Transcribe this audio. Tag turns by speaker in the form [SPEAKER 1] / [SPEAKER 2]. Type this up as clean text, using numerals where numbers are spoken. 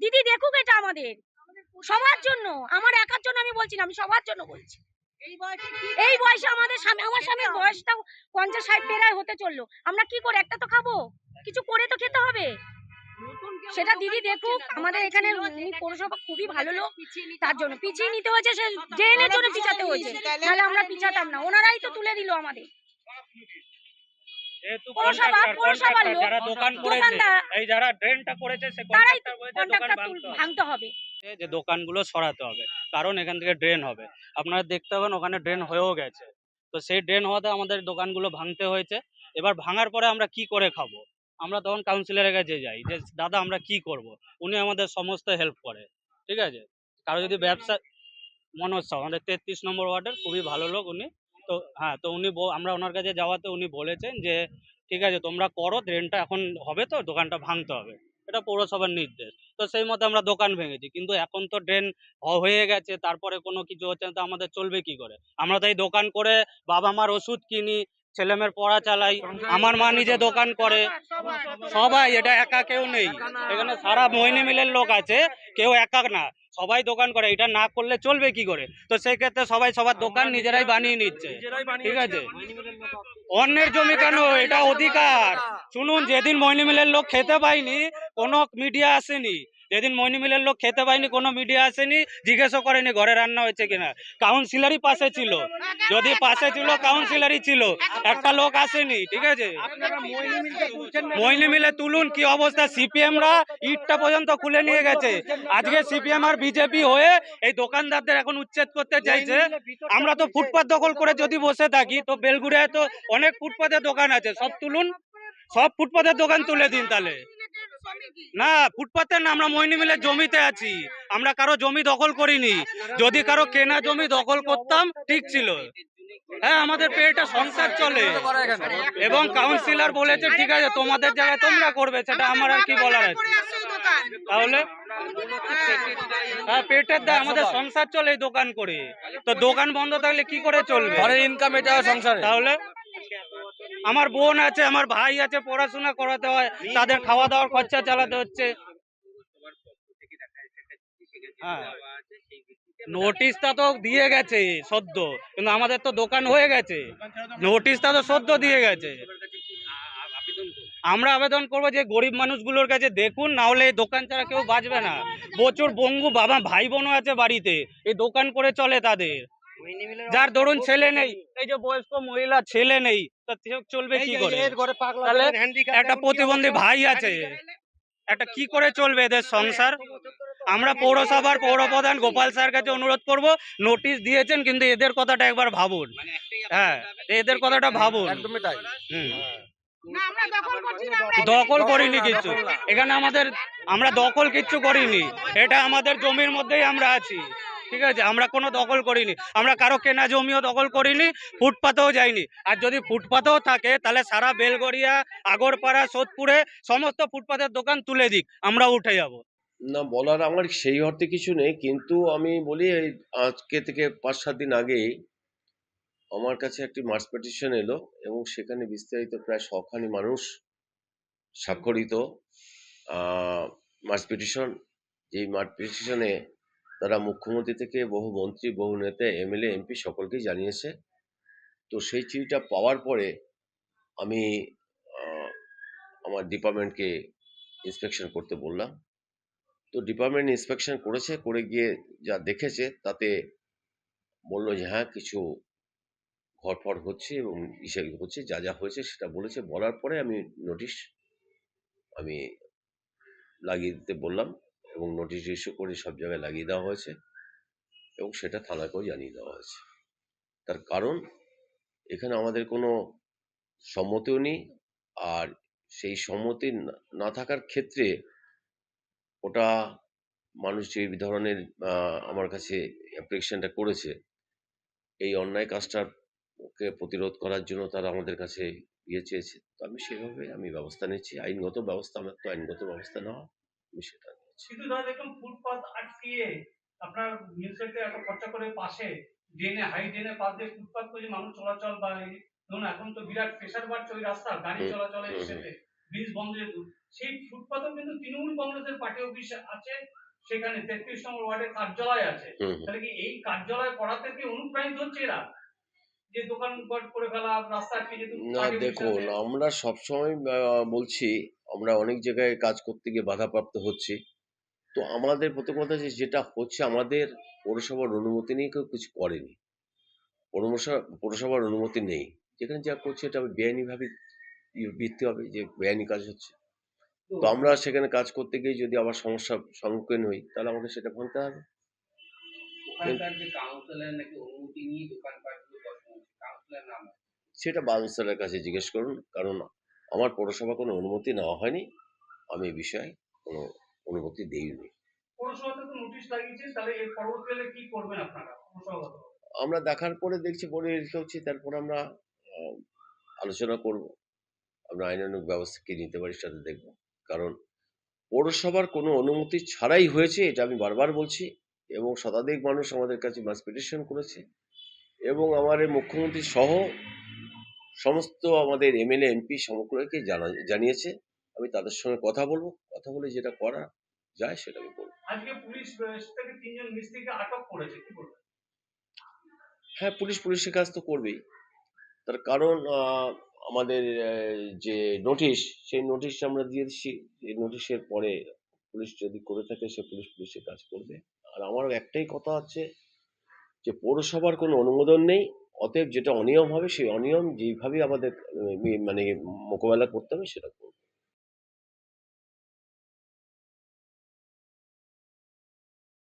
[SPEAKER 1] দিদি দেখুক এটা আমাদের সবার জন্য, আমার একার জন্য আমি বলছি না, আমি সবার জন্য বলছি। এই বয়সে আমাদের আমার স্বামীর বয়সটা 50-60 পেরায় হতে চললো, আমরা কি করে একটা তো খাবো, কিছু করে তো খেতে হবে। সেটা দিদি দেখুক। আমাদের এখানে পৌরসভা খুবই ভালো লোক, তার জন্য পিছিয়ে নিতে হয়েছে, সে ড্রেনের জন্য পিছাতে হয়েছে, নাহলে আমরা পিছাতাম না, ওনারাই তো তুলে দিল আমাদের। ভাঙতে হবে,
[SPEAKER 2] যে দোকানগুলো সরাতে হবে, কারণ এখান থেকে ড্রেন হবে। আপনারা দেখতে পাবেন ওখানে ড্রেন হয়েও গেছে, তো সেই ড্রেন হওয়াতে আমাদের দোকানগুলো ভাঙতে হয়েছে। এবার ভাঙার পরে আমরা কি করে খাবো? আমরা তখন কাউন্সিলরের কাছে যাই যে দাদা আমরা কি করব। উনি আমাদের সমস্ত হেল্প করে, ঠিক আছে। কারো যদি ব্যবসা, মনোজ সাউ আমাদের 33 নম্বর ওয়ার্ডের খুবই ভালো লোক উনি। তো হ্যাঁ, তো উনি আমরা ওনার কাছে যাওয়াতে উনি বলেছেন যে ঠিক আছে তোমরা করো, ড্রেনটা এখন হবে তো দোকানটা ভাঙতে হবে, এটা পৌরসভার নির্দেশ। তো সেই মতো আমরা দোকান ভেঙেছি, কিন্তু এখন তো ড্রেন হয়ে গেছে, তারপরে কোনো কিছু হচ্ছে না, তো আমাদের চলবে কি করে? আমরা তো এই দোকান করে বাবা মার ওষুধ কিনি, ছেলেমেয়ের পড়া চালাই, আমার মা নিজে দোকান করে, সবাই, এটা একা কেউ নেই, এখানে সারা মোহিনী মিলের লোক আছে, কেউ একা না, সবাই দোকান করে, এটা না করলে চলবে কি করে? তো সেই ক্ষেত্রে সবাই সবার দোকান নিজেরাই বানিয়ে নিচ্ছে, ঠিক আছে। অন্যের জমি কেন, এটা অধিকার। শুনুন, যেদিন মোহিনী মিলের লোক খেতে পায়নি কোনো মিডিয়া আসেনি, যেদিন মোহিনী মিলের লোক খেতে পায়নি কোনো মিডিয়া আসেনি, জিজ্ঞেসও করেনি ঘরে রান্না হয়েছে কিনা। কাউন্সিলরই পাশে ছিল, যদি পাশে ছিল কাউন্সিলরই ছিল, একটা লোক আসেনি, ঠিক আছে। মোহিনী মিলে তুলুন কি অবস্থা, সিপিএমরা ইটটা পর্যন্ত খুলে নিয়ে গেছে। আজকে সিপিএম আর বিজেপি হয়ে এই দোকানদারদের এখন উচ্ছেদ করতে চাইছে। আমরা তো ফুটপাত দখল করে যদি বসে থাকি, তো বেলগুড়িয়ায় তো অনেক ফুটপাতের দোকান আছে, সব তুলুন, সব ফুটপাতের দোকান তুলে দিন তাহলে। না, ফুটপাতে না, আমরা মোহিনী মিলের জমিতে আছি, আমরা কারো জমি দখল করিনি। যদি কারো কেনা জমি দখল করতাম ঠিক ছিল, হ্যাঁ আমাদের পেটে সংসার চলে। এবং কাউন্সিলর বলেছে ঠিক আছে তোমাদের জায়গায় তোমরা করবে, সেটা আমার আর কি বলার আছে। তাহলে হ্যাঁ, পেটের দায়, আমাদের সংসার চলে এই দোকান করে, তো দোকান বন্ধ থাকলে কি করে চলবে?
[SPEAKER 3] ঘরের ইনকাম এটা সংসারে।
[SPEAKER 2] তাহলে আমার বোন আছে, আমার ভাই আছে, পড়াশোনা করাতে হয়, তাদের খাওয়া দাওয়ার খরচা চালাতে হচ্ছে। হ্যাঁ, নোটিশটা তো দিয়ে গেছে সদ্য, কিন্তু আমাদের তো দোকান হয়ে গেছে, নোটিশটা তো সদ্য দিয়ে গেছে। আমরা আবেদন করবো যে গরিব মানুষগুলোর কাছে দেখুন, না হলে এই দোকান ছাড়া কেউ বাঁচবে না। প্রচুর বঙ্গু বাবা ভাই বোনও আছে বাড়িতে, এই দোকান করে চলে তাদের, যার ধরুন ছেলে নেই, এই যে বয়স্ক মহিলা ছেলে নেই, তা চলবে কি করে? তাহলে একটা প্রতিবন্ধী ভাই আছে, একটা কি করে চলবে এদের সংসার? আমরা পৌরসভার পৌরপ্রধান গোপাল স্যার কাছে অনুরোধ করব, নোটিশ দিয়েছেন কিন্তু এদের কথাটা একবার ভাবুন, হ্যাঁ এদের কথাটা ভাবুন।
[SPEAKER 3] একদমই তাই।
[SPEAKER 2] দখল করিনি কিছু, এখানে আমরা দখল কিচ্ছু করিনি, এটা আমাদের জমির মধ্যেই আমরা আছি, ঠিক আছে। আমরা কোনো দখল করিনি, আমরা কারো কেনা জমিও দখল করিনি, ফুটপাতেও যাইনি। আর যদি ফুটপাতেও থাকে তাহলে সারা বেলগড়িয়া, আগরপাড়া, সোদপুরে সমস্ত ফুটপাতের দোকান তুলে দিক, আমরা উঠে যাব।
[SPEAKER 4] না, বলার আমার সেই অর্থে কিছু নেই, কিন্তু আমি বলি এই আজকে থেকে 5-7 দিন আগেই আমার কাছে একটি মার্চ পিটিশন এলো, এবং সেখানে বিস্তারিত প্রায় 100খানি মানুষ স্বাক্ষরিত মার্চ পিটিশন। যেই মার্চ পিটিশনে তারা মুখ্যমন্ত্রী থেকে বহু মন্ত্রী, বহু নেতা, এমএলএ, এমপি সকলকেই জানিয়েছে। তো সেই চিঠিটা পাওয়ার পরে আমি আমার ডিপার্টমেন্টকে ইন্সপেকশন করতে বললাম। তো ডিপার্টমেন্ট ইন্সপেকশন করেছে, করে গিয়ে যা দেখেছে তাতে বললো যে হ্যাঁ কিছু ঘরফর হচ্ছে এবং ইসে হচ্ছে, যা যা হয়েছে সেটা বলেছে। বলার পরে আমি নোটিশ লাগিয়ে দিতে বললাম, এবং নোটিশ ইস্যু করে সব জায়গায় লাগিয়ে দেওয়া হয়েছে, এবং সেটা থানাকেও জানিয়ে দেওয়া হয়েছে। তার কারণ এখানে আমাদের কোনো সম্মতিও নেই, আর সেই সম্মতি না থাকার ক্ষেত্রে ওটা মানুষ যে ধরনের আমার কাছে অ্যাপ্লিকেশনটা করেছে, এই অন্যায় কাজটাকে প্রতিরোধ করার জন্য তারা আমাদের কাছে চেয়েছে। তো আমি সেভাবে ব্যবস্থা নিচ্ছি, আইনগত ব্যবস্থা, আমার তো আইনগত ব্যবস্থা নেওয়া, আমি সেটা নিচ্ছি।
[SPEAKER 2] কিন্তু ধর দেখুন ফুটপাত আটকিয়ে আপনার মিউনিসিপ্যালিটি এত খরচা করে পাশে ড্রেনে, হাই ড্রেনের পাশ দিয়ে ফুটপাত করে মানুষ চলাচল, বা ধরুন এখন তো বিরাট প্রেসার বাড়ছে ওই রাস্তা গাড়ি চলাচলের ক্ষেত্রে,
[SPEAKER 3] ব্রিজ বন্ধ যেহেতু, সেই ফুটপাতেও কিন্তু তৃণমূল কংগ্রেসের পার্টি অফিস আছে, সেখানে 33 নম্বর ওয়ার্ডের কার্যালয় আছে।
[SPEAKER 4] হুম হুম।
[SPEAKER 3] তাহলে কি এই কার্যালয় করাতে কি অনুপ্রাণিত হচ্ছে এরা, যে দোকানপাট করে ফেলা, রাস্তা আটকে যেহেতু
[SPEAKER 4] না
[SPEAKER 3] পার্টি অফিস
[SPEAKER 4] দেখুন,
[SPEAKER 3] আছে?
[SPEAKER 4] আমরা সবসময় বলছি আমরা অনেক জায়গায় কাজ করতে গিয়ে বাধাপ্রাপ্ত হচ্ছি। তো আমাদের প্রথম কথা যে যেটা হচ্ছে, আমাদের পৌরসভার অনুমতি নিয়ে কেউ কিছু করেনি। পৌরসভার অনুমতি নেই। যেখানে যা করছে এটা বেআইনিভাবে ভিত্তি হবে যে বেআইনি কাজ হচ্ছে। তো আমরা সেখানে কাজ করতে গিয়ে যদি আবার সমস্যার সম্মুখীন হই, তাহলে আমাকে সেটা ভাঙতে হবে।
[SPEAKER 5] ওখানকার যে কাউন্সিলর নাকি অনুমতি নিয়ে দোকানপাটগুলো বসানো হচ্ছে, কাউন্সিলর নাম আছে।
[SPEAKER 4] সেটা বাউন্সারের কাছে জিজ্ঞেস করুন, কারণ আমার পৌরসভা কোনো অনুমতি নেওয়া হয়নি। আমি এই বিষয়ে কোনো অনুমতি দেইনি।
[SPEAKER 3] পৌরসভাতে তো নোটিশ লাগিয়েছেন, তাহলে এর পরবর্তীকালে কি করবেন আপনারা পৌরসভাগত?
[SPEAKER 4] আমরা দেখার পরে দেখছি, পরে রেখে হচ্ছে, তারপর আমরা আহ, আলোচনা করব। আমরা আইনানুগ ব্যবস্থা কি নিতে পারি সেটা দেখব। কারণ পৌরসভার কোনো অনুমতি ছাড়াই হয়েছে, এটা আমি বারবার বলছি, এবং শতাধিক মানুষ আমাদের কাছে মাস পিটিশন করেছে, এবং আমার এই মুখ্যমন্ত্রী সহ সমস্ত আমাদের এমএলএ এমপি সমগ্রকে জানিয়েছে। আমি তাদের সঙ্গে কথা বলবো, কথা বলে যেটা করা যায় সেটা আমি করবো।
[SPEAKER 3] আজকে পুলিশ থেকে 3 জন মিস্ত্রিকে আটক করেছে, কি বলবেন?
[SPEAKER 4] হ্যাঁ, পুলিশের কাজ তো করবেই। তার কারণ আমাদের যে নোটিশ, সেই নোটিশ আমরা দিয়ে দিচ্ছি। এই নোটিশের পরে পুলিশ যদি করে থাকে, সে পুলিশের কাজ করবে। আর আমার একটাই কথা হচ্ছে যে পৌরসভার কোনো অনুমোদন নেই, অতএব যেটা অনিয়ম হবে সেই অনিয়ম যেইভাবে আমাদের মানে মোকাবেলা করতে হবে সেটা করবো।